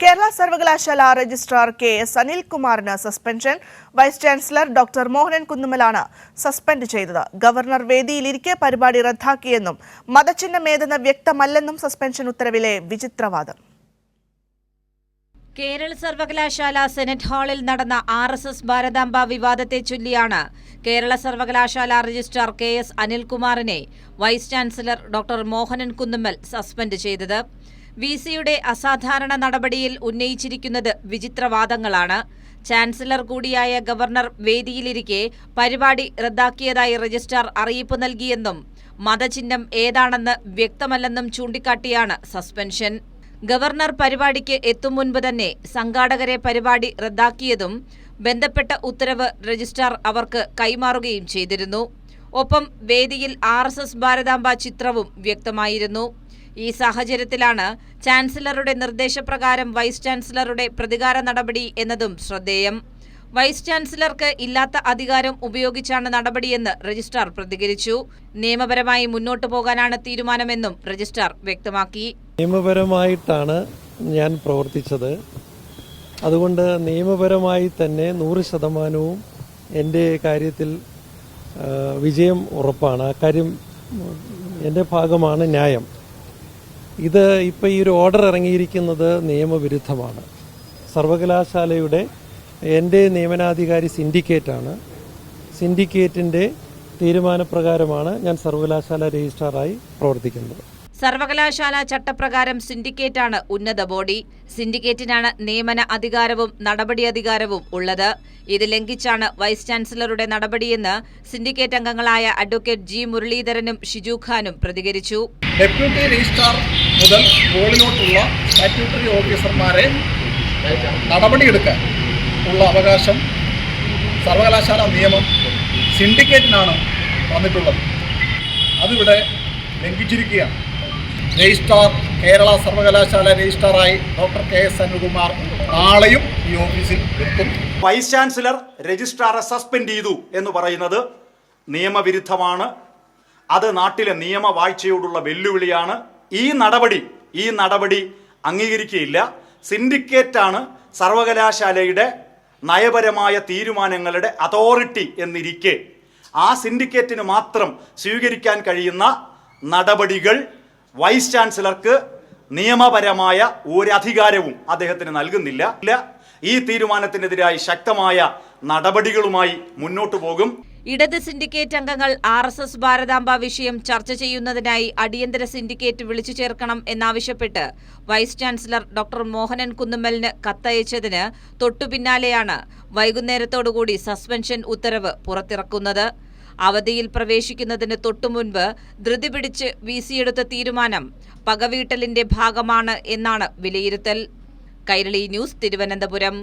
കേരള സർവകലാശാല registrar K S. അനിൽകുമാറിന് suspension. Vice chancellor doctor Mohanan കുന്നുമ്മലാണ് സസ്പെൻഡ് ചെയ്തത്. ഗവർണർ വേദിയിലിരിക്കെ പരിപാടി റദ്ദാക്കിയെന്നും മതചിഹ്നമേതെന്ന് വ്യക്തമല്ലെന്നും സസ്പെൻഷൻ ഉത്തരവിലെ വിചിത്രവാദം. കേരള സർവകലാശാല സെനറ്റ് ഹാളിൽ നടന്ന RSS ഭാരതാംബ വിവാദത്തെ ചൊല്ലിയാണ് കേരള സർവകലാശാല രജിസ്ട്രാർ കെ.എസ്. അനിൽകുമാറിനെ vice chancellor doctor Mohanan Kunnummal suspend ചെയ്തത്. VC-യുടെ അസാധാരണ നടപടിയിൽ ഉന്നയിച്ചിരിക്കുന്നത് വിചിത്രവാദങ്ങളാണ്. ചാൻസലർ കൂടിയായ ഗവർണർ വേദിയിലിരിക്കെ പരിപാടി റദ്ദാക്കിയതായി രജിസ്ട്രാർ അറിയിപ്പ് നൽകിയെന്നും മതചിഹ്നം ഏതാണെന്ന് വ്യക്തമല്ലെന്നും ചൂണ്ടിക്കാട്ടിയാണ് സസ്പെൻഷൻ. ഗവർണർ പരിപാടിക്ക് എത്തും മുൻപ് തന്നെ സംഘാടകരെ പരിപാടി റദ്ദാക്കിയതും ബന്ധപ്പെട്ട ഉത്തരവ് രജിസ്ട്രാർ അവർക്ക് കൈമാറുകയും ചെയ്തിരുന്നു. ഒപ്പം വേദിയിൽ RSS ഭാരതാംബ ചിത്രവും വ്യക്തമായിരുന്നു. ഈ സാഹചര്യത്തിലാണ് ചാൻസലറുടെ നിർദ്ദേശപ്രകാരം വൈസ് ചാൻസലറുടെ പ്രതികാര നടപടി എന്നതും ശ്രദ്ധേയം. വൈസ് ചാൻസലർക്ക് ഇല്ലാത്ത അധികാരം ഉപയോഗിച്ചാണ് നടപടിയെന്ന് രജിസ്ട്രാർ പ്രതികരിച്ചു. നിയമപരമായി മുന്നോട്ടു പോകാനാണ് തീരുമാനമെന്നും രജിസ്ട്രാർ വ്യക്തമാക്കി. നിയമപരമായിട്ടാണ് ഞാൻ പ്രവർത്തിച്ചത്. അതുകൊണ്ട് നിയമപരമായി തന്നെ 100% എൻ്റെ കാര്യത്തിൽ വിജയം ഉറപ്പാണ്. അക്കാര്യം എൻ്റെ ഭാഗമാണ് ന്യായം. ഇത് ഇപ്പോൾ ഈ ഒരു ഓർഡർ ഇറങ്ങിയിരിക്കുന്നത് നിയമവിരുദ്ധമാണ്. സർവകലാശാലയുടെ എൻ്റെ നിയമനാധികാരി സിൻഡിക്കേറ്റാണ്. സിൻഡിക്കേറ്റിൻ്റെ തീരുമാനപ്രകാരമാണ് ഞാൻ സർവകലാശാല രജിസ്ട്രാറായി പ്രവർത്തിക്കുന്നത്. സർവകലാശാല ചട്ടപ്രകാരം സിൻഡിക്കേറ്റാണ് ഉന്നത ബോഡി. സിൻഡിക്കേറ്റിനാണ് നിയമന അധികാരവും നടപടി അധികാരവും ഉള്ളത്. ഇത് ലംഘിച്ചാണ് വൈസ് ചാൻസലറുടെ നടപടിയെന്ന് സിൻഡിക്കേറ്റ് അംഗങ്ങളായ അഡ്വക്കേറ്റ് G. മുരളീധരനും ഷിജു ഖാനും പ്രതികരിച്ചു. ഡെപ്യൂട്ടി രജിസ്ട്രാർ മുതൽ മുകളിലോട്ടുള്ള സ്റ്റാറ്റ്യൂട്ടറി ഓഫീസർമാരെ നടപടിയെടുക്കാൻ ഉള്ള അവകാശം സർവകലാശാല നിയമം സിൻഡിക്കേറ്റിനാണ് വന്നിട്ടുള്ളത്. അതിവിടെ ലംഘിച്ചിരിക്കുകയാണ്. രജിസ്ട്രാർ കേരള സർവകലാശാല രജിസ്ട്രാറായി ഡോക്ടർ കെ.എസ്. അനിൽകുമാർ നാളെയും ഈ ഓഫീസിൽ എത്തും. വൈസ് ചാൻസലർ രജിസ്ട്രാറെ സസ്പെൻഡ് ചെയ്തു എന്ന് പറയുന്നത് നിയമവിരുദ്ധമാണ്. അത് നാട്ടിലെ നിയമവാഴ്ചയോടുള്ള വെല്ലുവിളിയാണ്. ഈ നടപടി അംഗീകരിക്കുകയില്ല. സിൻഡിക്കേറ്റാണ് സർവകലാശാലയുടെ നയപരമായ തീരുമാനങ്ങളുടെ അതോറിറ്റി എന്നിരിക്കെ ആ സിൻഡിക്കേറ്റിന് മാത്രം സ്വീകരിക്കാൻ കഴിയുന്ന നടപടികൾ വൈസ് ചാൻസലർക്ക് നിയമപരമായ ഒരധികാരവും അദ്ദേഹത്തിന് നൽകുന്നില്ല. ഈ തീരുമാനത്തിനെതിരായി ശക്തമായ നടപടികളുമായി മുന്നോട്ടു പോകും. ഇടത് സിൻഡിക്കേറ്റ് അംഗങ്ങൾ RSS ഭാരതാംബ വിഷയം ചർച്ച ചെയ്യുന്നതിനായി അടിയന്തര സിൻഡിക്കേറ്റ് വിളിച്ചു ചേർക്കണം എന്നാവശ്യപ്പെട്ട് വൈസ് ചാൻസലർ ഡോക്ടർ മോഹനൻ കുന്നുമ്മലിന് കത്തയച്ചതിന് തൊട്ടുപിന്നാലെയാണ് വൈകുന്നേരത്തോടുകൂടി സസ്പെൻഷൻ ഉത്തരവ് പുറത്തിറക്കുന്നത്. അവധിയിൽ പ്രവേശിക്കുന്നതിന് തൊട്ടുമുൻപ് ധൃതി പിടിച്ച് VC എടുത്ത തീരുമാനം പകവീട്ടലിന്റെ ഭാഗമാണ് എന്നാണ് വിലയിരുത്തൽ. കൈരളി ന്യൂസ്, തിരുവനന്തപുരം.